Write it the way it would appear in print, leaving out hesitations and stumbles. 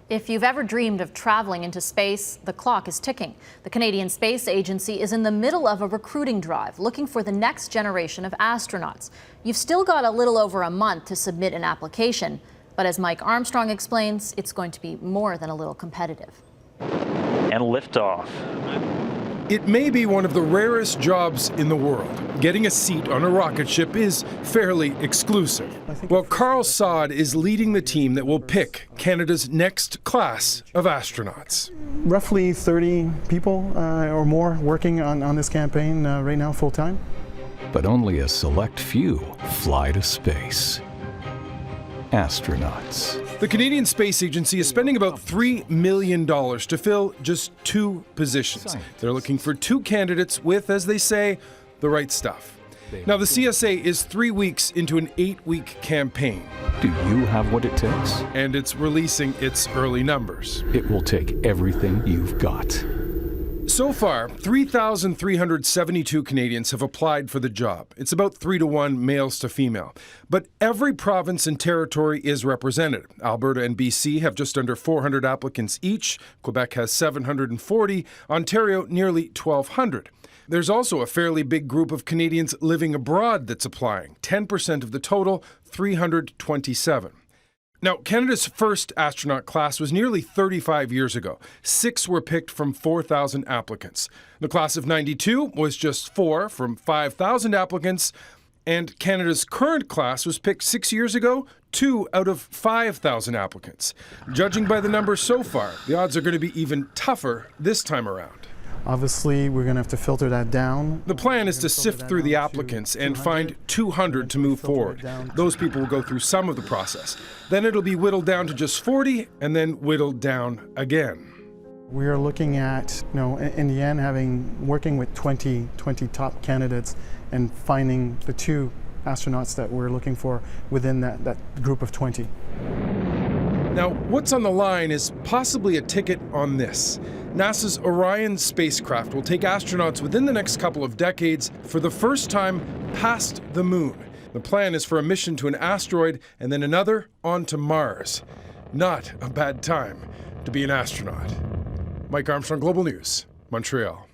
If you've ever dreamed of traveling into space, the clock is ticking. The Canadian Space Agency is in the middle of a recruiting drive looking for the next generation of astronauts. You've still got a little over a month to submit an application, but as Mike Armstrong explains, it's going to be more than a little competitive. And liftoff. It may be one of the rarest jobs in the world. Getting a seat on a rocket ship is fairly exclusive. Well, Carl Saad is leading the team that will pick Canada's next class of astronauts. Roughly 30 people or more working on this campaign right now full-time. But only a select few fly to space. Astronauts. The Canadian Space Agency is spending about $3 million to fill just 2 positions. They're looking for 2 candidates with, as they say, the right stuff. Now, the CSA is 3 weeks into an 8-week campaign. Do you have what it takes? And it's releasing its early numbers. It will take everything you've got. So far, 3,372 Canadians have applied for the job. It's about 3-to-1 males to female. But every province and territory is represented. Alberta and BC have just under 400 applicants each. Quebec has 740. Ontario, nearly 1,200. There's also a fairly big group of Canadians living abroad that's applying. 10% of the total, 327. Now, Canada's first astronaut class was nearly 35 years ago. 6 were picked from 4,000 applicants. The class of '92 was just 4 from 5,000 applicants. And Canada's current class was picked 6 years ago, 2 out of 5,000 applicants. Judging by the numbers so far, the odds are going to be even tougher this time around. Obviously, we're going to have to filter that down. The plan is to sift through the applicants and find 200 to move forward. Those people will go through some of the process. Then it'll be whittled down to just 40 and then whittled down again. We are looking at, in the end, working with 20 top candidates and finding the 2 astronauts that we're looking for within that group of 20. Now, what's on the line is possibly a ticket on this. NASA's Orion spacecraft will take astronauts within the next couple of decades for the first time past the moon. The plan is for a mission to an asteroid and then another onto Mars. Not a bad time to be an astronaut. Mike Armstrong, Global News, Montreal.